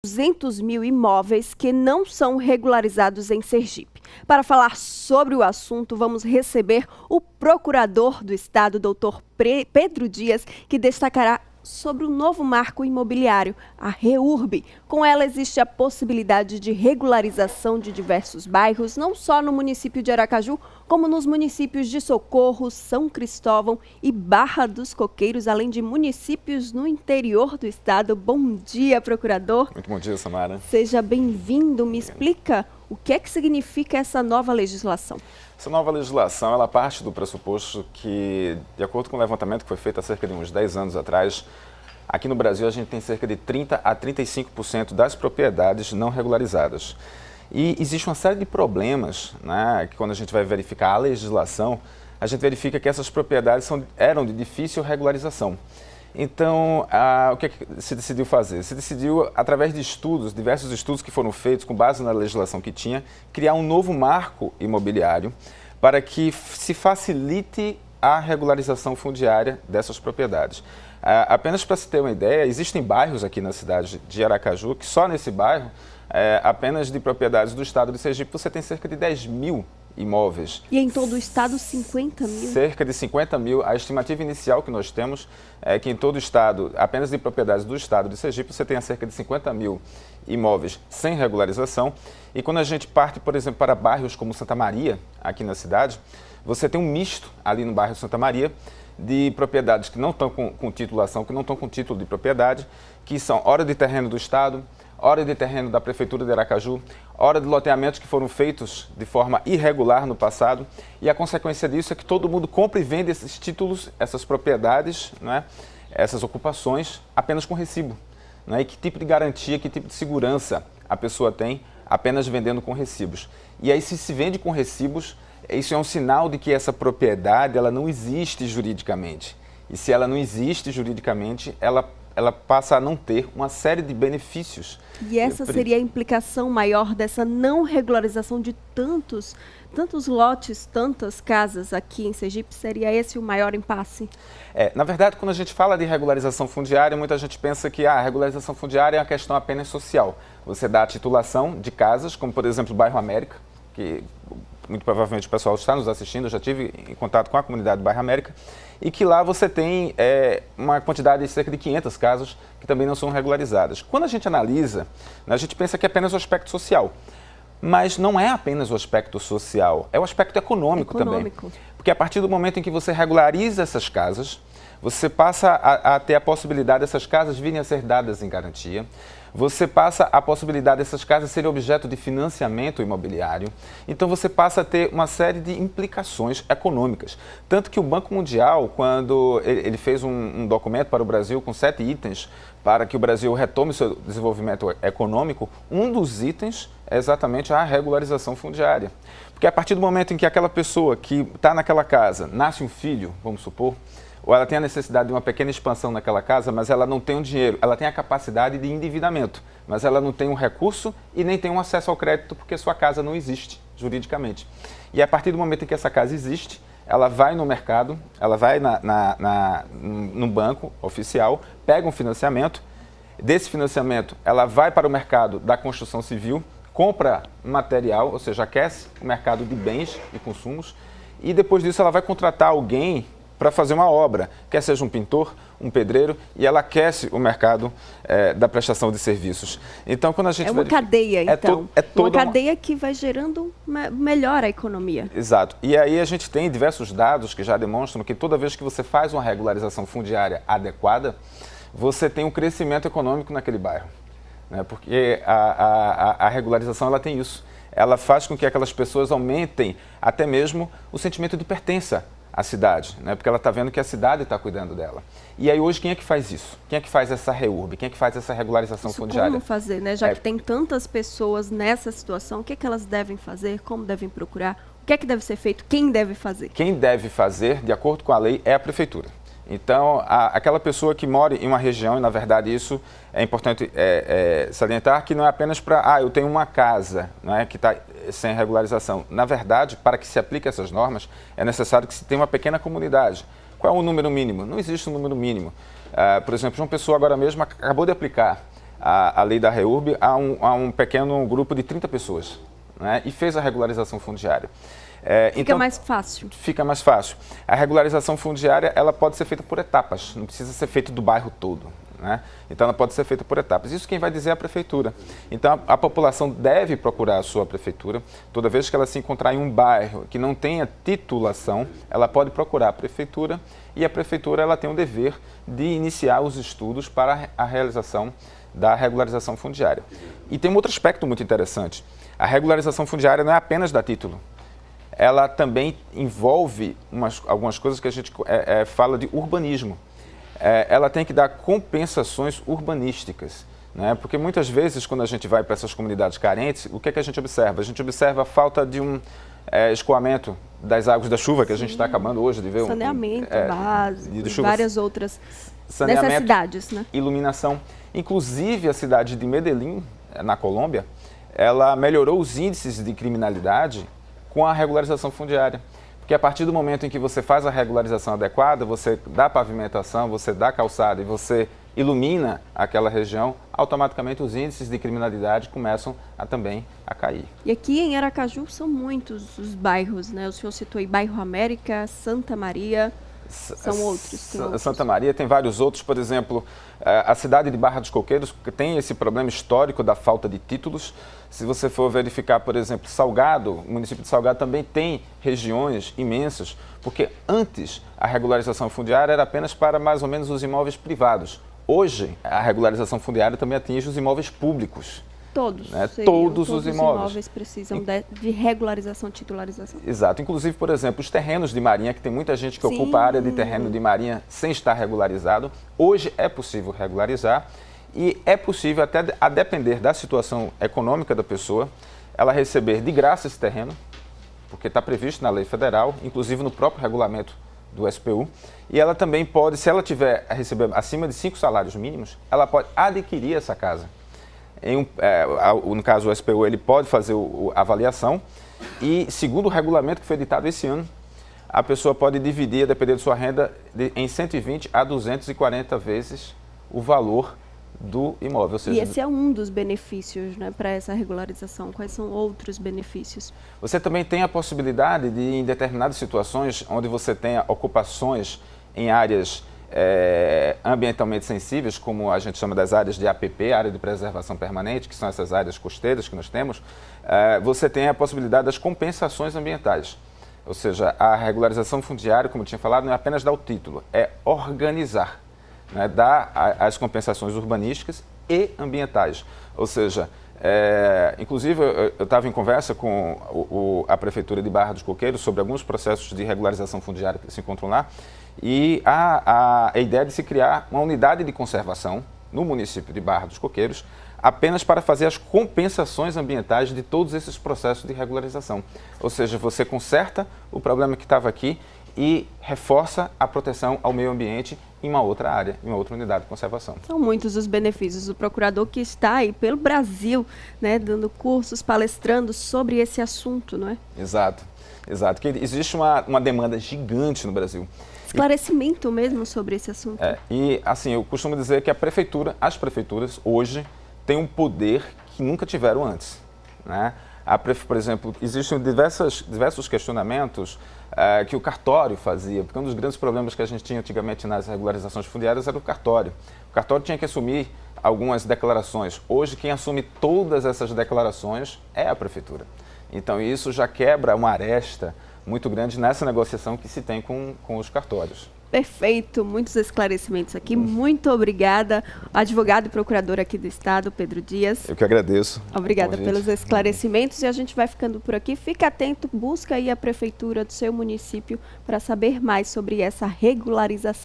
200 mil imóveis que não são regularizados em Sergipe. Para falar sobre o assunto, vamos receber o procurador do Estado, doutor Pedro Dias, que destacará sobre o novo marco imobiliário, a REURB. Com ela existe a possibilidade de regularização de diversos bairros, não só no município de Aracaju, como nos municípios de Socorro, São Cristóvão e Barra dos Coqueiros, além de municípios no interior do estado. Bom dia, procurador. Muito bom dia, Samara. Seja bem-vindo. Me explica o que é que significa essa nova legislação. Essa nova legislação, ela parte do pressuposto que, de acordo com o levantamento que foi feito há cerca de uns 10 anos atrás, aqui no Brasil a gente tem cerca de 30% a 35% das propriedades não regularizadas. E existe uma série de problemas, né, que quando a gente vai verificar a legislação, a gente verifica que essas propriedades eram de difícil regularização. Então, o que se decidiu fazer? Se decidiu, através de estudos, diversos estudos que foram feitos com base na legislação que tinha, criar um novo marco imobiliário para que se facilite a regularização fundiária dessas propriedades. Apenas para se ter uma ideia, existem bairros aqui na cidade de Aracaju que só nesse bairro, apenas de propriedades do estado de Sergipe, você tem cerca de 10 mil imóveis. E em todo o estado, 50 mil? Cerca de 50 mil. A estimativa inicial que nós temos é que em todo o estado, apenas de propriedades do estado de Sergipe, você tenha cerca de 50 mil imóveis sem regularização. E quando a gente parte, por exemplo, para bairros como Santa Maria, aqui na cidade, você tem um misto ali no bairro Santa Maria de propriedades que não estão com titulação, que não estão com título de propriedade, que são hora de terreno do estado, hora de terreno da Prefeitura de Aracaju, hora de loteamentos que foram feitos de forma irregular no passado, e a consequência disso é que todo mundo compra e vende esses títulos, essas propriedades, né, essas ocupações, apenas com recibo. Né, e que tipo de garantia, que tipo de segurança a pessoa tem apenas vendendo com recibos? E aí, se vende com recibos, isso é um sinal de que essa propriedade ela não existe juridicamente. E se ela não existe juridicamente, ela passa a não ter uma série de benefícios. E essa seria a implicação maior dessa não regularização de tantos lotes, tantas casas aqui em Sergipe? Seria esse o maior impasse? Na verdade, quando a gente fala de regularização fundiária, muita gente pensa que a regularização fundiária é uma questão apenas social. Você dá a titulação de casas, como por exemplo o bairro América, que muito provavelmente o pessoal está nos assistindo, eu já tive em contato com a comunidade do bairro América, e que lá você tem uma quantidade de cerca de 500 casas que também não são regularizadas. Quando a gente analisa, né, a gente pensa que é apenas o aspecto social, mas não é apenas o aspecto social, é o aspecto econômico também. Porque a partir do momento em que você regulariza essas casas, você passa a ter a possibilidade dessas casas virem a ser dadas em garantia, você passa a possibilidade dessas casas serem objeto de financiamento imobiliário, então você passa a ter uma série de implicações econômicas. Tanto que o Banco Mundial, quando ele fez um documento para o Brasil com 7 itens para que o Brasil retome seu desenvolvimento econômico, um dos itens é exatamente a regularização fundiária. Porque a partir do momento em que aquela pessoa que está naquela casa, nasce um filho, vamos supor, ou ela tem a necessidade de uma pequena expansão naquela casa, mas ela não tem o dinheiro, ela tem a capacidade de endividamento, mas ela não tem um recurso e nem tem um acesso ao crédito porque sua casa não existe juridicamente. E a partir do momento em que essa casa existe, ela vai no mercado, ela vai no banco oficial, pega um financiamento, desse financiamento ela vai para o mercado da construção civil, compra material, ou seja, aquece o mercado de bens e consumos, e depois disso ela vai contratar alguém para fazer uma obra, quer seja um pintor, um pedreiro, e ela aquece o mercado da prestação de serviços. Então, quando a gente cadeia, então. Uma cadeia que vai gerando melhor a economia. Exato. E aí a gente tem diversos dados que já demonstram que toda vez que você faz uma regularização fundiária adequada, você tem um crescimento econômico naquele bairro. Né? Porque a regularização ela tem isso. Ela faz com que aquelas pessoas aumentem até mesmo o sentimento de pertença à cidade, né? Porque ela está vendo que a cidade está cuidando dela. E aí hoje quem é que faz isso? Quem é que faz essa REURB? Quem é que faz essa regularização fundiária? Como fazer, né? Já que tem tantas pessoas nessa situação, o que é que elas devem fazer? Como devem procurar? O que é que deve ser feito? Quem deve fazer? Quem deve fazer, de acordo com a lei, é a prefeitura. Então, aquela pessoa que mora em uma região, e na verdade isso é importante salientar, que não é apenas para, eu tenho uma casa, né, que está sem regularização. Na verdade, para que se aplique essas normas, é necessário que se tenha uma pequena comunidade. Qual é o número mínimo? Não existe um número mínimo. Por exemplo, João Pessoa agora mesmo acabou de aplicar a lei da REURB a um pequeno grupo de 30 pessoas, né, e fez a regularização fundiária. Fica mais fácil. Fica mais fácil. A regularização fundiária, ela pode ser feita por etapas, não precisa ser feita do bairro todo, né? Então, ela pode ser feita por etapas. Isso quem vai dizer é a prefeitura. Então, a população deve procurar a sua prefeitura. Toda vez que ela se encontrar em um bairro que não tenha titulação, ela pode procurar a prefeitura e a prefeitura ela tem o dever de iniciar os estudos para a realização da regularização fundiária. E tem um outro aspecto muito interessante. A regularização fundiária não é apenas dar título. Ela também envolve algumas coisas que a gente fala de urbanismo. Ela tem que dar compensações urbanísticas, né? Porque muitas vezes, quando a gente vai para essas comunidades carentes, o que é que a gente observa? A gente observa a falta de um escoamento das águas da chuva, que a gente está acabando hoje de ver. Saneamento, base, de e várias outras necessidades, né? Iluminação. Inclusive, a cidade de Medellín, na Colômbia, ela melhorou os índices de criminalidade com a regularização fundiária. Porque a partir do momento em que você faz a regularização adequada, você dá pavimentação, você dá calçada e você ilumina aquela região, automaticamente os índices de criminalidade começam também a cair. E aqui em Aracaju são muitos os bairros, né? O senhor citou aí Bairro América, Santa Maria, são outros. Santa Maria tem vários outros, por exemplo, a cidade de Barra dos Coqueiros tem esse problema histórico da falta de títulos. Se você for verificar, por exemplo, Salgado, o município de Salgado também tem regiões imensas, porque antes a regularização fundiária era apenas para mais ou menos os imóveis privados. Hoje, a regularização fundiária também atinge os imóveis públicos. Todos, né? Todos os imóveis precisam de regularização, titularização. Exato. Inclusive, por exemplo, os terrenos de marinha, que tem muita gente que ocupa a área de terreno de marinha sem estar regularizado, hoje é possível regularizar e é possível, até a depender da situação econômica da pessoa, ela receber de graça esse terreno, porque está previsto na lei federal, inclusive no próprio regulamento do SPU, e ela também pode, se ela tiver a receber acima de 5 salários mínimos, ela pode adquirir essa casa. No caso, o SPU ele pode fazer a avaliação e, segundo o regulamento que foi editado esse ano, a pessoa pode dividir, a depender de sua renda, em 120 a 240 vezes o valor do imóvel. Ou seja, e esse é um dos benefícios, né, para essa regularização. Quais são outros benefícios? Você também tem a possibilidade de, em determinadas situações, onde você tenha ocupações em áreas ambientalmente sensíveis, como a gente chama das áreas de APP, área de preservação permanente, que são essas áreas costeiras que nós temos, você tem a possibilidade das compensações ambientais. Ou seja, a regularização fundiária, como eu tinha falado, não é apenas dar o título, é organizar, né, dar as compensações urbanísticas e ambientais. Ou seja, inclusive eu estava em conversa com a Prefeitura de Barra dos Coqueiros sobre alguns processos de regularização fundiária que se encontram lá, e a ideia de se criar uma unidade de conservação no município de Barra dos Coqueiros, apenas para fazer as compensações ambientais de todos esses processos de regularização. Ou seja, você conserta o problema que estava aqui e reforça a proteção ao meio ambiente em uma outra área, em uma outra unidade de conservação. São muitos os benefícios do procurador que está aí pelo Brasil, né, dando cursos, palestrando sobre esse assunto, não é? Exato, exato. Que existe uma demanda gigante no Brasil. Esclarecimento mesmo sobre esse assunto. E assim, eu costumo dizer que as prefeituras hoje têm um poder que nunca tiveram antes, né? Por exemplo, existem diversos questionamentos que o cartório fazia, porque um dos grandes problemas que a gente tinha antigamente nas regularizações fundiárias era o cartório. O cartório tinha que assumir algumas declarações. Hoje, quem assume todas essas declarações é a prefeitura. Então, isso já quebra uma aresta muito grande nessa negociação que se tem com os cartórios. Perfeito, muitos esclarecimentos aqui. Muito obrigada, advogado e procurador aqui do Estado, Pedro Dias. Eu que agradeço. Obrigada pelos esclarecimentos e a gente vai ficando por aqui. Fica atento, busca aí a prefeitura do seu município para saber mais sobre essa regularização.